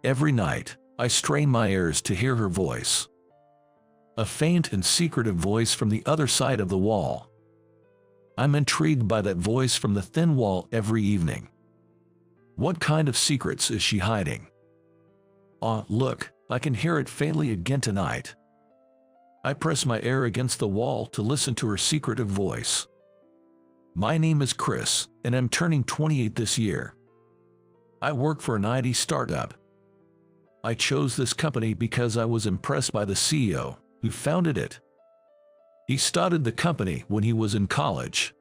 Every night, I strain my ears to hear her voice. A faint and secretive voice from the other side of the wall. I'm intrigued by that voice from the thin wall every evening. What kind of secrets is she hiding? Ah, look, I can hear it faintly again tonight. I press my ear against the wall to listen to her secretive voice. My name is Chris, and I'm turning 28 this year. I work for an IT startup. I chose this company because I was impressed by the CEO who founded it. He started the company when he was in college.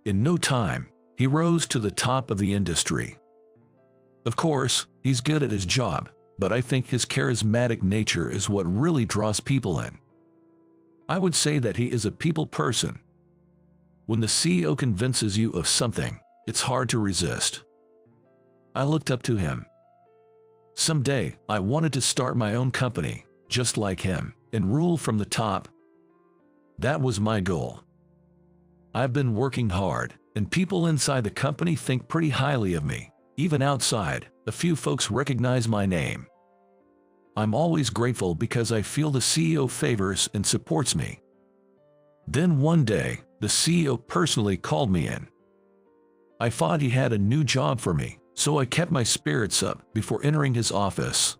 In no time, he rose to the top of the industry. Of course, he's good at his job, but I think his charismatic nature is what really draws people in. I would say that he is a people person. When the CEO convinces you of something, it's hard to resist. I looked up to him. Someday, I wanted to start my own company, just like him, and rule from the top. That was my goal. I've been working hard, and people inside the company think pretty highly of me. Even outside, a few folks recognize my name. I'm always grateful because I feel the CEO favors and supports me. Then one day, the CEO personally called me in. I thought he had a new job for me, so I kept my spirits up before entering his office.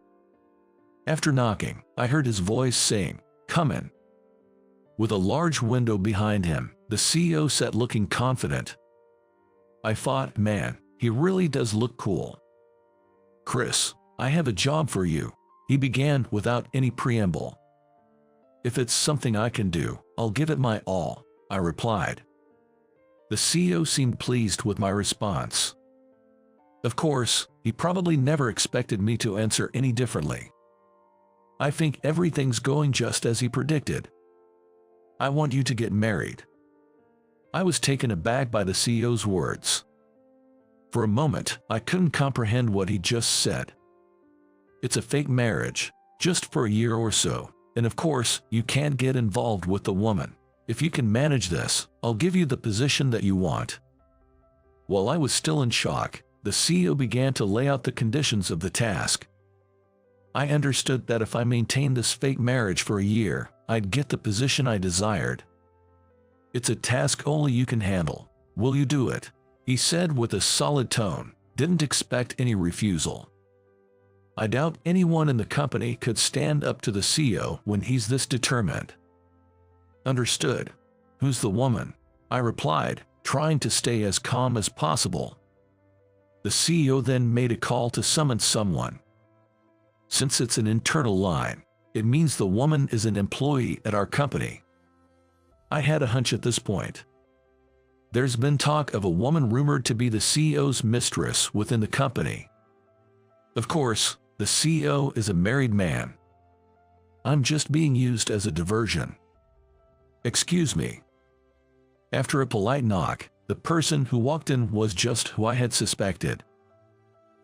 After knocking, I heard his voice saying, "Come in." With a large window behind him, the CEO sat looking confident. I thought, man, he really does look cool. "Chris, I have a job for you," he began without any preamble. "If it's something I can do, I'll give it my all," I replied. The CEO seemed pleased with my response. Of course, he probably never expected me to answer any differently. "I think everything's going just as he predicted. I want you to get married." I was taken aback by the CEO's words. For a moment, I couldn't comprehend what he just said. It's a fake marriage, just for a year or so, and of course, you can't get involved with the woman. If you can manage this, I'll give you the position that you want. While I was still in shock, the CEO began to lay out the conditions of the task. I understood that if I maintained this fake marriage for a year, I'd get the position I desired. "It's a task only you can handle. Will you do it?" he said with a solid tone. Didn't expect any refusal. I doubt anyone in the company could stand up to the CEO when he's this determined. "Understood. Who's the woman?" I replied, trying to stay as calm as possible. The CEO then made a call to summon someone. Since it's an internal line, it means the woman is an employee at our company. I had a hunch at this point. There's been talk of a woman rumored to be the CEO's mistress within the company. Of course, the CEO is a married man. I'm just being used as a diversion. "Excuse me." After a polite knock, the person who walked in was just who I had suspected.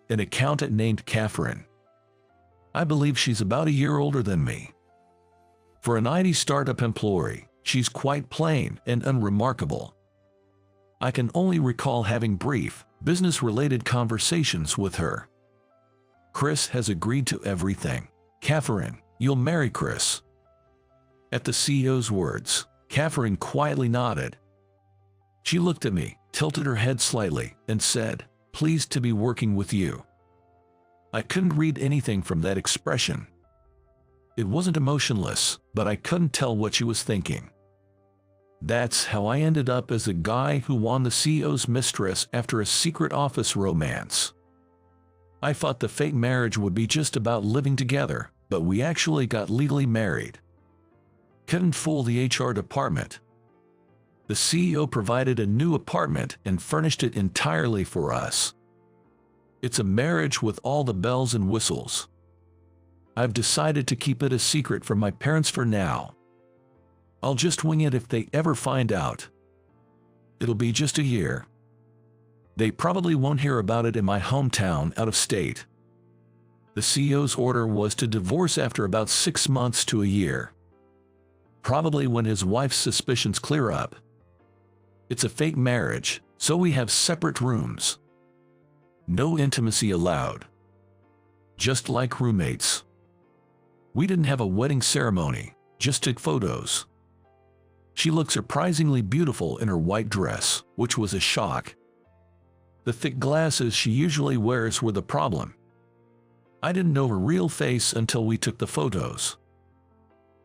An accountant named Catherine. I believe she's about a year older than me. For an IT startup employee, she's quite plain and unremarkable. I can only recall having brief, business-related conversations with her. Chris has agreed to everything. "Catherine, you'll marry Chris." At the CEO's words, Catherine quietly nodded. She looked at me, tilted her head slightly, and said, "Pleased to be working with you." I couldn't read anything from that expression. It wasn't emotionless, but I couldn't tell what she was thinking. That's how I ended up as the guy who won the CEO's mistress after a secret office romance. I thought the fake marriage would be just about living together, but we actually got legally married. Couldn't fool the HR department. The CEO provided a new apartment and furnished it entirely for us. It's a marriage with all the bells and whistles. I've decided to keep it a secret from my parents for now. I'll just wing it if they ever find out. It'll be just a year. They probably won't hear about it in my hometown out of state. The CEO's order was to divorce after about 6 months to a year. Probably when his wife's suspicions clear up. It's a fake marriage, so we have separate rooms. No intimacy allowed. just like roommates. We didn't have a wedding ceremony, just took photos. She looked surprisingly beautiful in her white dress, which was a shock. The thick glasses she usually wears were the problem. I didn't know her real face until we took the photos.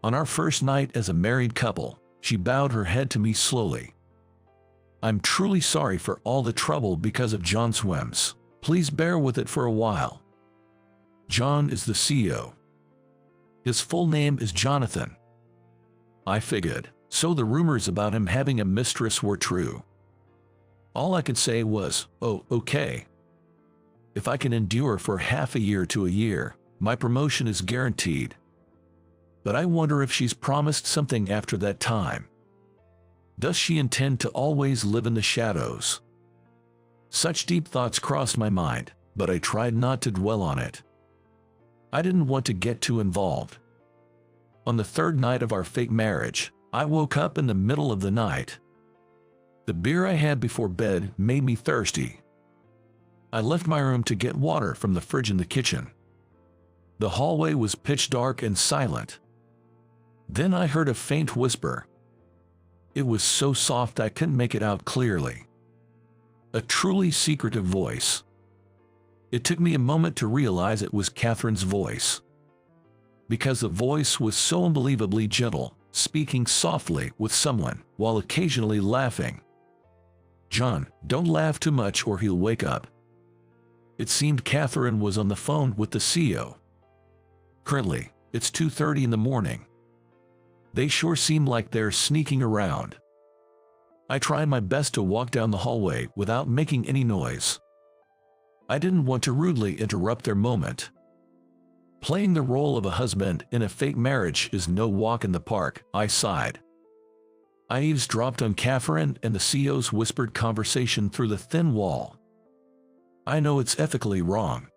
On our first night as a married couple, she bowed her head to me slowly. "I'm truly sorry for all the trouble because of John's whims. Please bear with it for a while." John is the CEO. His full name is Jonathan. I figured, so the rumors about him having a mistress were true. All I could say was, "Oh, okay. If I can endure for half a year to a year, my promotion is guaranteed." But I wonder if she's promised something after that time. Does she intend to always live in the shadows? Such deep thoughts crossed my mind, but I tried not to dwell on it. I didn't want to get too involved. On the third night of our fake marriage, I woke up in the middle of the night. The beer I had before bed made me thirsty. I left my room to get water from the fridge in the kitchen. The hallway was pitch dark and silent. Then I heard a faint whisper. It was so soft I couldn't make it out clearly. A truly secretive voice. It took me a moment to realize it was Catherine's voice. Because the voice was so unbelievably gentle, speaking softly with someone, while occasionally laughing. "John, don't laugh too much or he'll wake up." It seemed Catherine was on the phone with the CEO. Currently, it's 2:30 in the morning. They sure seem like they're sneaking around. I tried my best to walk down the hallway without making any noise. I didn't want to rudely interrupt their moment. Playing the role of a husband in a fake marriage is no walk in the park, I sighed. I eavesdropped on Catherine and the CEO's whispered conversation through the thin wall. I know it's ethically wrong,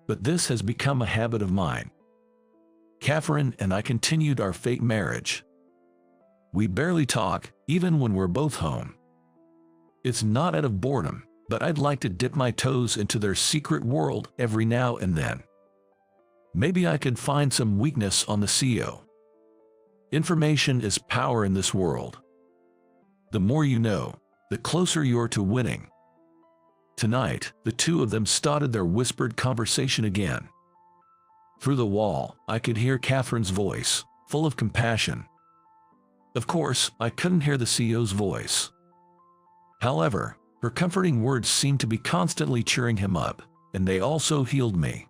but this has become a habit of mine. Catherine and I continued our fake marriage. We barely talk, even when we're both home. It's not out of boredom, but I'd like to dip my toes into their secret world every now and then. Maybe I could find some weakness on the CEO. Information is power in this world. The more you know, the closer you're to winning. Tonight, the two of them started their whispered conversation again. Through the wall, I could hear Catherine's voice, full of compassion. Of course, I couldn't hear the CEO's voice. However, her comforting words seemed to be constantly cheering him up, and they also healed me.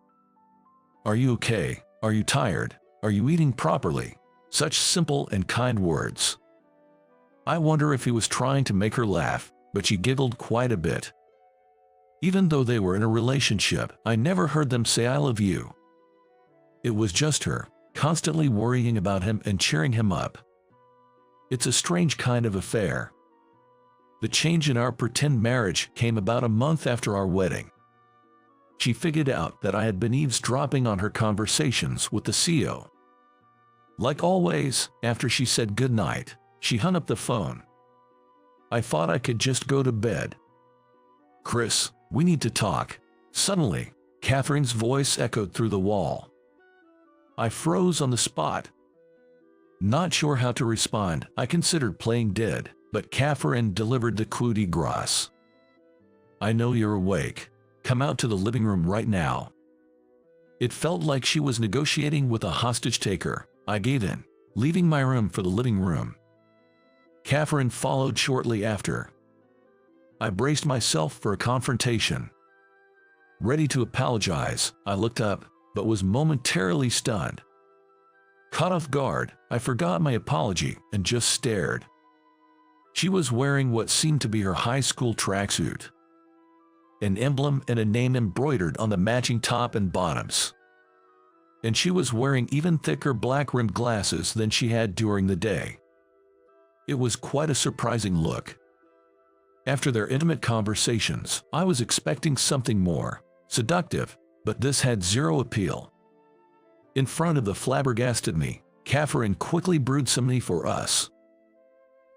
"Are you okay? Are you tired? Are you eating properly?" Such simple and kind words. I wonder if he was trying to make her laugh, but she giggled quite a bit. Even though they were in a relationship, I never heard them say "I love you." It was just her, constantly worrying about him and cheering him up. It's a strange kind of affair. The change in our pretend marriage came about a month after our wedding. She figured out that I had been eavesdropping on her conversations with the CEO. Like always, after she said goodnight, she hung up the phone. I thought I could just go to bed. "Chris, we need to talk." Suddenly, Catherine's voice echoed through the wall. I froze on the spot. Not sure how to respond, I considered playing dead, but Catherine delivered the coup de grace. "I know you're awake. Come out to the living room right now." It felt like she was negotiating with a hostage taker. I gave in, leaving my room for the living room. Catherine followed shortly after. I braced myself for a confrontation. Ready to apologize, I looked up, but was momentarily stunned. Caught off guard, I forgot my apology and just stared. She was wearing what seemed to be her high school tracksuit. An emblem and a name embroidered on the matching top and bottoms. And she was wearing even thicker black-rimmed glasses than she had during the day. It was quite a surprising look. After their intimate conversations, I was expecting something more seductive, but this had zero appeal. In front of the flabbergasted me, Catherine quickly brewed some tea for us.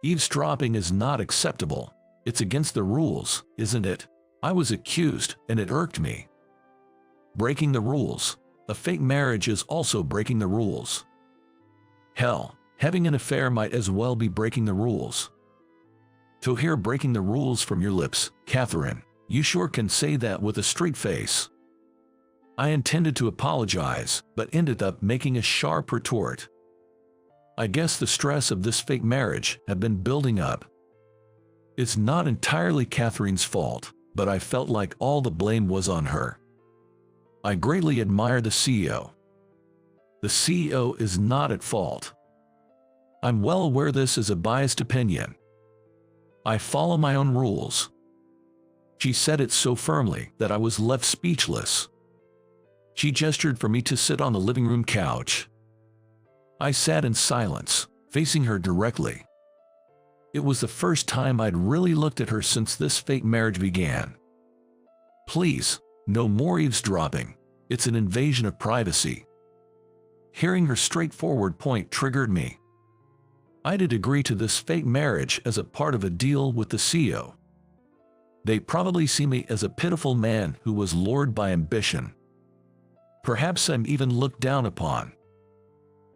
Eavesdropping is not acceptable. It's against the rules, isn't it? I was accused, and it irked me. breaking the rules. A fake marriage is also breaking the rules. Hell, having an affair might as well be breaking the rules. To hear breaking the rules from your lips, Catherine, you sure can say that with a straight face. I intended to apologize, but ended up making a sharp retort. I guess the stress of this fake marriage had been building up. It's not entirely Catherine's fault, but I felt like all the blame was on her. I greatly admire the CEO. The CEO is not at fault. I'm well aware this is a biased opinion. I follow my own rules. She said it so firmly that I was left speechless. She gestured for me to sit on the living room couch. I sat in silence, facing her directly. It was the first time I'd really looked at her since this fake marriage began. Please, no more eavesdropping. It's an invasion of privacy. Hearing her straightforward point triggered me. I did agree to this fake marriage as a part of a deal with the CEO. They probably see me as a pitiful man who was lured by ambition. Perhaps I'm even looked down upon.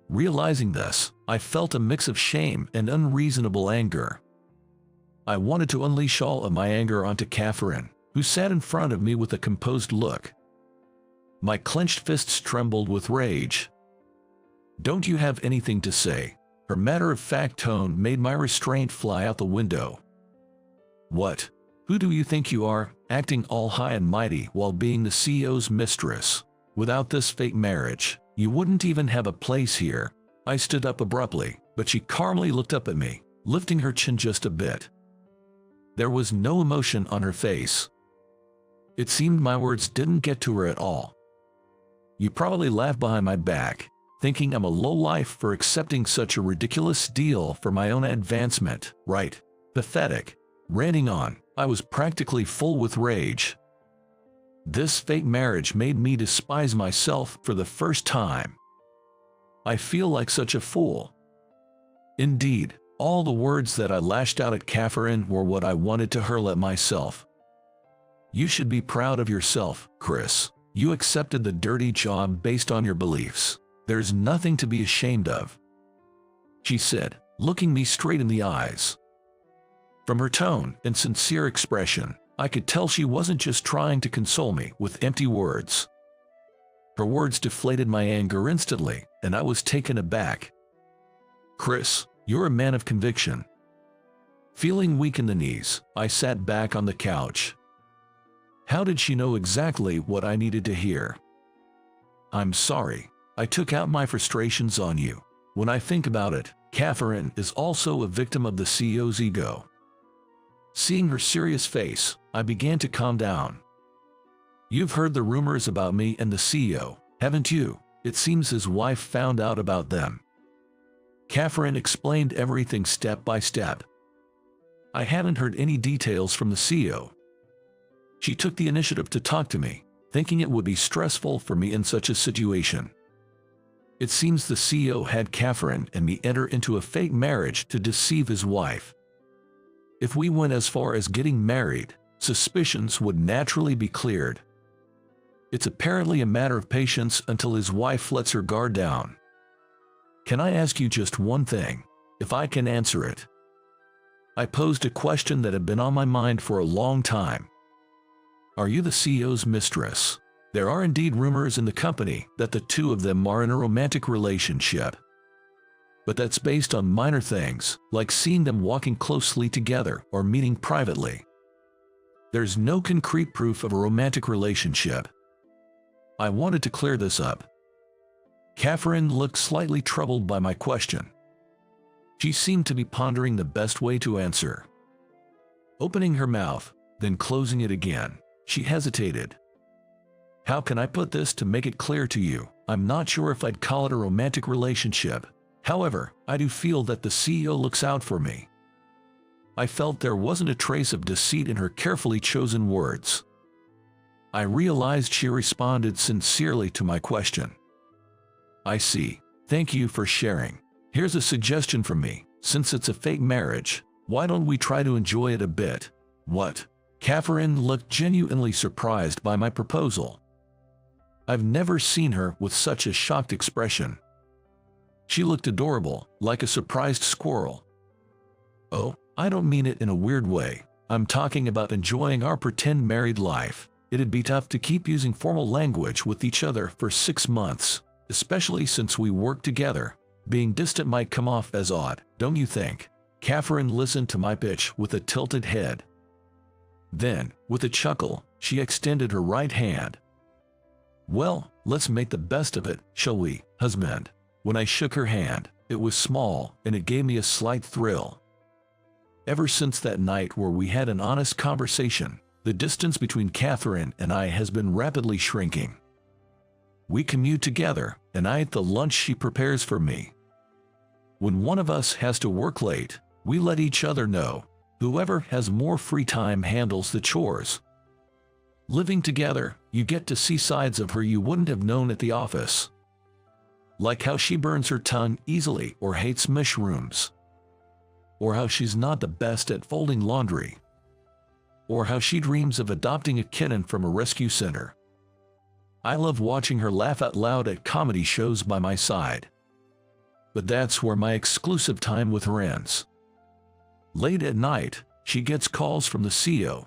Realizing this, I felt a mix of shame and unreasonable anger. I wanted to unleash all of my anger onto Catherine, who sat in front of me with a composed look. My clenched fists trembled with rage. "Don't you have anything to say?" Her matter-of-fact tone made my restraint fly out the window. "What? Who do you think you are, acting all high and mighty while being the CEO's mistress? Without this fake marriage, you wouldn't even have a place here." I stood up abruptly, but she calmly looked up at me, lifting her chin just a bit. There was no emotion on her face. It seemed my words didn't get to her at all. "You probably laugh behind my back, thinking I'm a lowlife for accepting such a ridiculous deal for my own advancement, right? Pathetic." Ranting on, I was practically full with rage. This fake marriage made me despise myself for the first time. I feel like such a fool. Indeed, all the words that I lashed out at Catherine were what I wanted to hurl at myself. "You should be proud of yourself, Chris. You accepted the dirty job based on your beliefs. There's nothing to be ashamed of," she said, looking me straight in the eyes. From her tone and sincere expression, I could tell she wasn't just trying to console me with empty words. Her words deflated my anger instantly, and I was taken aback. "Chris, you're a man of conviction." Feeling weak in the knees, I sat back on the couch. How did she know exactly what I needed to hear? "I'm sorry. I took out my frustrations on you. When I think about it, Catherine is also a victim of the CEO's ego." Seeing her serious face, I began to calm down. "You've heard the rumors about me and the CEO, haven't you? It seems his wife found out about them." Catherine explained everything step by step. I hadn't heard any details from the CEO. She took the initiative to talk to me, thinking it would be stressful for me in such a situation. It seems the CEO had Catherine and me enter into a fake marriage to deceive his wife. If we went as far as getting married, suspicions would naturally be cleared. It's apparently a matter of patience until his wife lets her guard down. "Can I ask you just one thing, if I can answer it?" I posed a question that had been on my mind for a long time. "Are you the CEO's mistress?" There are indeed rumors in the company that the two of them are in a romantic relationship. But that's based on minor things, like seeing them walking closely together or meeting privately. There's no concrete proof of a romantic relationship. I wanted to clear this up. Catherine looked slightly troubled by my question. She seemed to be pondering the best way to answer. Opening her mouth, then closing it again, she hesitated. "How can I put this to make it clear to you? I'm not sure if I'd call it a romantic relationship. However, I do feel that the CEO looks out for me." I felt there wasn't a trace of deceit in her carefully chosen words. I realized she responded sincerely to my question. "I see. Thank you for sharing. Here's a suggestion from me. Since it's a fake marriage, why don't we try to enjoy it a bit?" "What?" Catherine looked genuinely surprised by my proposal. I've never seen her with such a shocked expression. She looked adorable, like a surprised squirrel. Oh, I don't mean it in a weird way. I'm talking about enjoying our pretend married life. It'd be tough to keep using formal language with each other for 6 months, especially since we work together. Being distant might come off as odd, don't you think? Catherine listened to my pitch with a tilted head. Then, with a chuckle, she extended her right hand. Well, let's make the best of it, shall we, husband? When I shook her hand, it was small, and it gave me a slight thrill. Ever since that night where we had an honest conversation, the distance between Catherine and I has been rapidly shrinking. We commute together, and I eat the lunch she prepares for me. When one of us has to work late, we let each other know. Whoever has more free time handles the chores. Living together, you get to see sides of her you wouldn't have known at the office. Like how she burns her tongue easily or hates mushrooms. Or how she's not the best at folding laundry. Or how she dreams of adopting a kitten from a rescue center. I love watching her laugh out loud at comedy shows by my side. But that's where my exclusive time with her ends. Late at night, she gets calls from the CEO.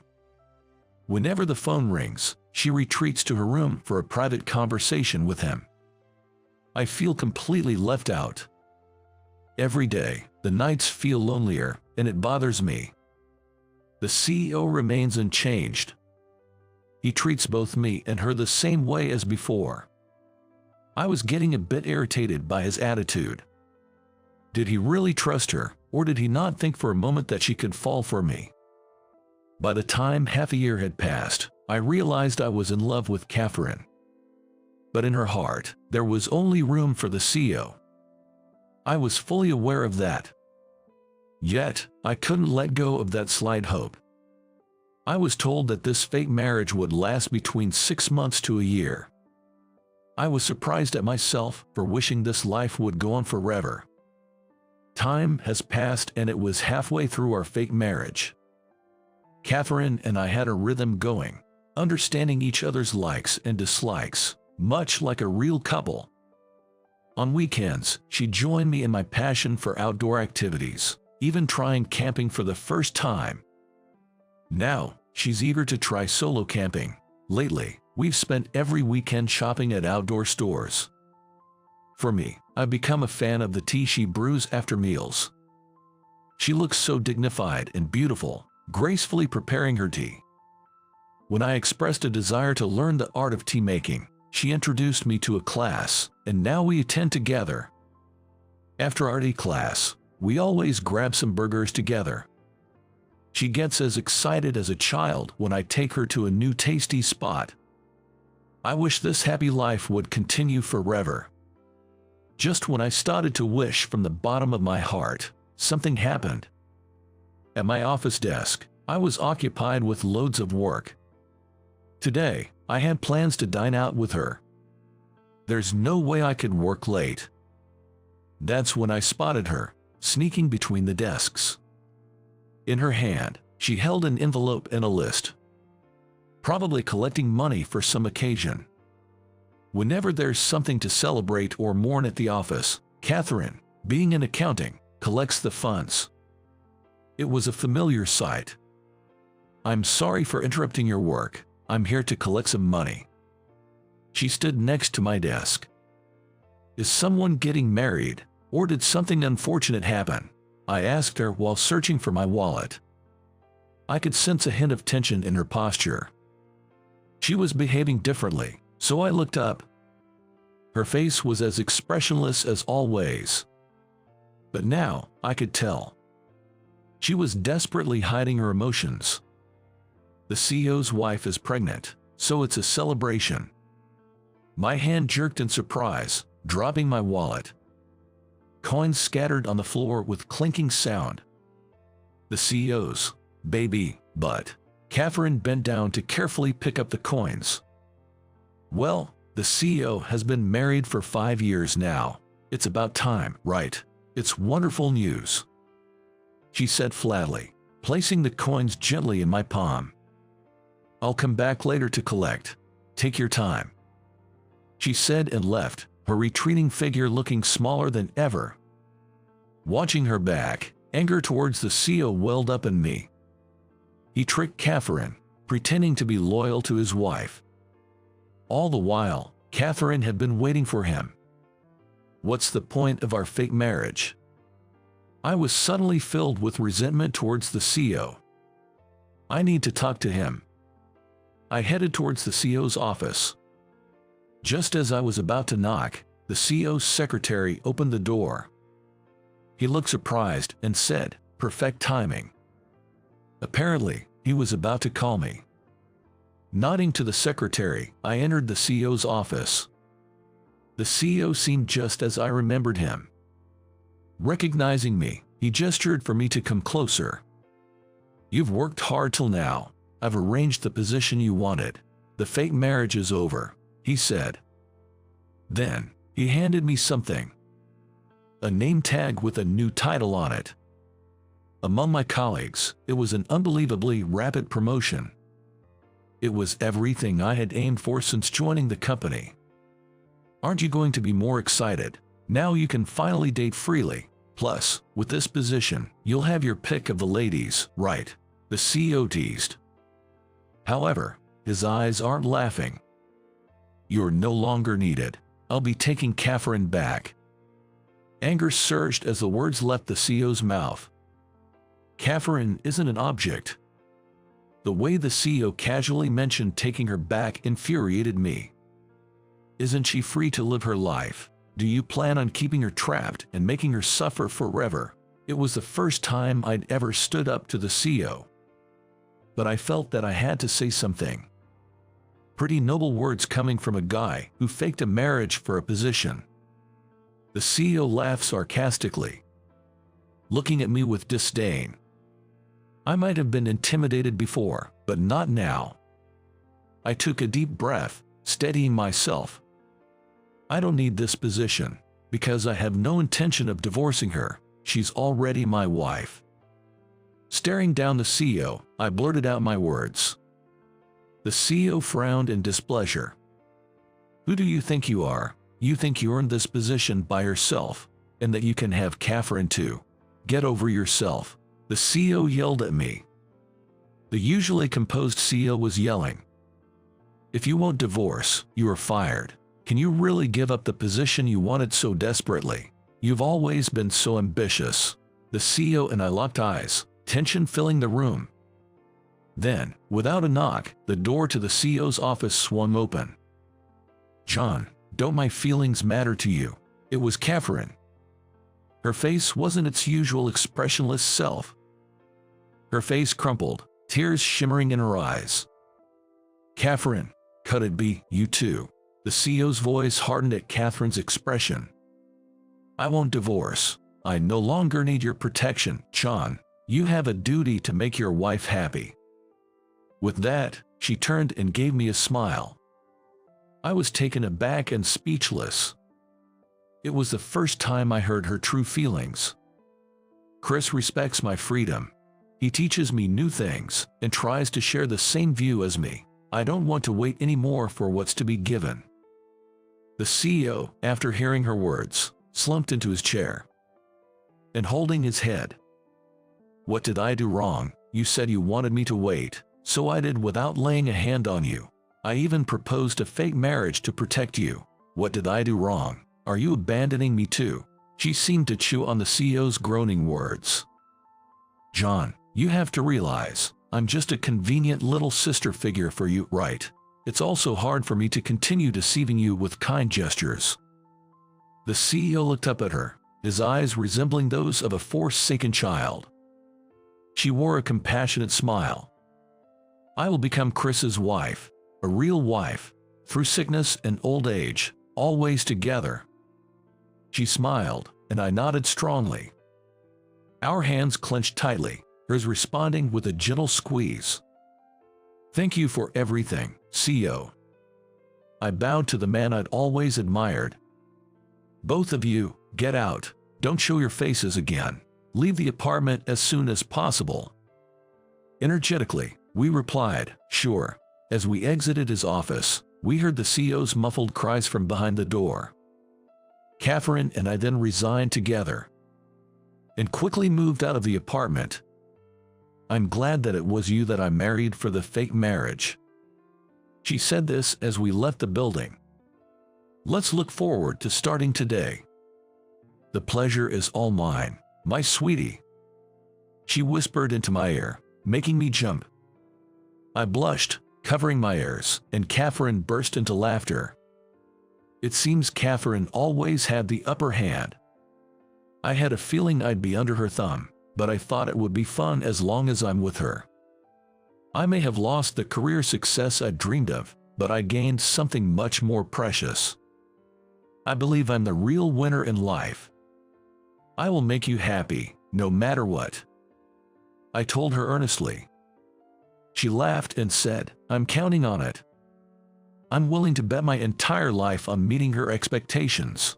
Whenever the phone rings, she retreats to her room for a private conversation with him. I feel completely left out. Every day, the nights feel lonelier, and it bothers me. The CEO remains unchanged. He treats both me and her the same way as before. I was getting a bit irritated by his attitude. Did he really trust her, or did he not think for a moment that she could fall for me? By the time half a year had passed, I realized I was in love with Catherine. But in her heart, there was only room for the CEO. I was fully aware of that. Yet, I couldn't let go of that slight hope. I was told that this fake marriage would last between 6 months to a year. I was surprised at myself for wishing this life would go on forever. Time has passed and it was halfway through our fake marriage. Catherine and I had a rhythm going, understanding each other's likes and dislikes, much like a real couple. On weekends, she joined me in my passion for outdoor activities, even trying camping for the first time. Now, she's eager to try solo camping. Lately, we've spent every weekend shopping at outdoor stores. For me, I've become a fan of the tea she brews after meals. She looks so dignified and beautiful, gracefully preparing her tea. When I expressed a desire to learn the art of tea making, she introduced me to a class, and now we attend together. After our tea class, we always grab some burgers together. She gets as excited as a child when I take her to a new tasty spot. I wish this happy life would continue forever. Just when I started to wish from the bottom of my heart, something happened. At my office desk, I was occupied with loads of work. Today, I had plans to dine out with her. There's no way I could work late. That's when I spotted her, sneaking between the desks. In her hand, she held an envelope and a list. Probably collecting money for some occasion. Whenever there's something to celebrate or mourn at the office, Catherine, being in accounting, collects the funds. It was a familiar sight. "I'm sorry for interrupting your work. I'm here to collect some money." She stood next to my desk. "Is someone getting married, or did something unfortunate happen?" I asked her while searching for my wallet. I could sense a hint of tension in her posture. She was behaving differently, so I looked up. Her face was as expressionless as always. But now, I could tell. She was desperately hiding her emotions. The CEO's wife is pregnant, so it's a celebration. My hand jerked in surprise, dropping my wallet. Coins scattered on the floor with clinking sound. The CEO's baby, but Catherine bent down to carefully pick up the coins. "Well, the CEO has been married for 5 years now. It's about time, right? It's wonderful news," she said flatly, placing the coins gently in my palm. "I'll come back later to collect. Take your time." she said and left, her retreating figure looking smaller than ever. Watching her back, anger towards the CEO welled up in me. He tricked Catherine, pretending to be loyal to his wife. All the while, Catherine had been waiting for him. What's the point of our fake marriage? I was suddenly filled with resentment towards the CEO. I need to talk to him. I headed towards the CEO's office. Just as I was about to knock, the CEO's secretary opened the door. He looked surprised and said, "Perfect timing." Apparently, he was about to call me. Nodding to the secretary, I entered the CEO's office. The CEO seemed just as I remembered him. Recognizing me, he gestured for me to come closer. "You've worked hard till now. I've arranged the position you wanted. The fake marriage is over," he said. Then, he handed me something. A name tag with a new title on it. Among my colleagues, it was an unbelievably rapid promotion. It was everything I had aimed for since joining the company. Aren't you going to be more excited? Now you can finally date freely. Plus, with this position, you'll have your pick of the ladies, right? The CEO teased. However, his eyes aren't laughing. You're no longer needed. I'll be taking Catherine back. Anger surged as the words left the CEO's mouth. Catherine isn't an object. The way the CEO casually mentioned taking her back infuriated me. Isn't she free to live her life? Do you plan on keeping her trapped and making her suffer forever? It was the first time I'd ever stood up to the CEO. But I felt that I had to say something. Pretty noble words coming from a guy who faked a marriage for a position. The CEO laughed sarcastically, looking at me with disdain. I might have been intimidated before, but not now. I took a deep breath, steadying myself. I don't need this position, because I have no intention of divorcing her. She's already my wife. Staring down the CEO, I blurted out my words. The CEO frowned in displeasure. Who do you think you are? You think you earned this position by yourself, and that you can have Catherine too? Get over yourself. The CEO yelled at me. The usually composed CEO was yelling. If you won't divorce, you are fired. Can you really give up the position you wanted so desperately? You've always been so ambitious. The CEO and I locked eyes, tension filling the room. Then, without a knock, the door to the CEO's office swung open. John, don't my feelings matter to you? It was Catherine. Her face wasn't its usual expressionless self. Her face crumpled, tears shimmering in her eyes. Catherine, could it be you too? The CEO's voice hardened at Catherine's expression. I won't divorce. I no longer need your protection, John. You have a duty to make your wife happy. With that, she turned and gave me a smile. I was taken aback and speechless. It was the first time I heard her true feelings. Chris respects my freedom. He teaches me new things and tries to share the same view as me. I don't want to wait anymore for what's to be given. The CEO, after hearing her words, slumped into his chair and holding his head. What did I do wrong? You said you wanted me to wait, so I did without laying a hand on you. I even proposed a fake marriage to protect you. What did I do wrong? Are you abandoning me too? She seemed to chew on the CEO's groaning words. John, you have to realize, I'm just a convenient little sister figure for you, right? It's also hard for me to continue deceiving you with kind gestures. The CEO looked up at her, his eyes resembling those of a forsaken child. She wore a compassionate smile. I will become Chris's wife, a real wife, through sickness and old age, always together. She smiled, and I nodded strongly. Our hands clenched tightly, hers responding with a gentle squeeze. Thank you for everything, CEO. I bowed to the man I'd always admired. Both of you, get out. Don't show your faces again. Leave the apartment as soon as possible. Energetically, we replied, sure. As we exited his office, We heard the CEO's muffled cries from behind the door. Catherine and I then resigned together and quickly moved out of the apartment. I'm glad that it was you that I married for the fake marriage. She said this as we left the building. Let's look forward to starting today. The pleasure is all mine, my sweetie. She whispered into my ear, making me jump. I blushed, covering my ears, and Catherine burst into laughter. It seems Catherine always had the upper hand. I had a feeling I'd be under her thumb, but I thought it would be fun as long as I'm with her. I may have lost the career success I dreamed of, but I gained something much more precious. I believe I'm the real winner in life. I will make you happy, no matter what. I told her earnestly. She laughed and said, I'm counting on it. I'm willing to bet my entire life on meeting her expectations.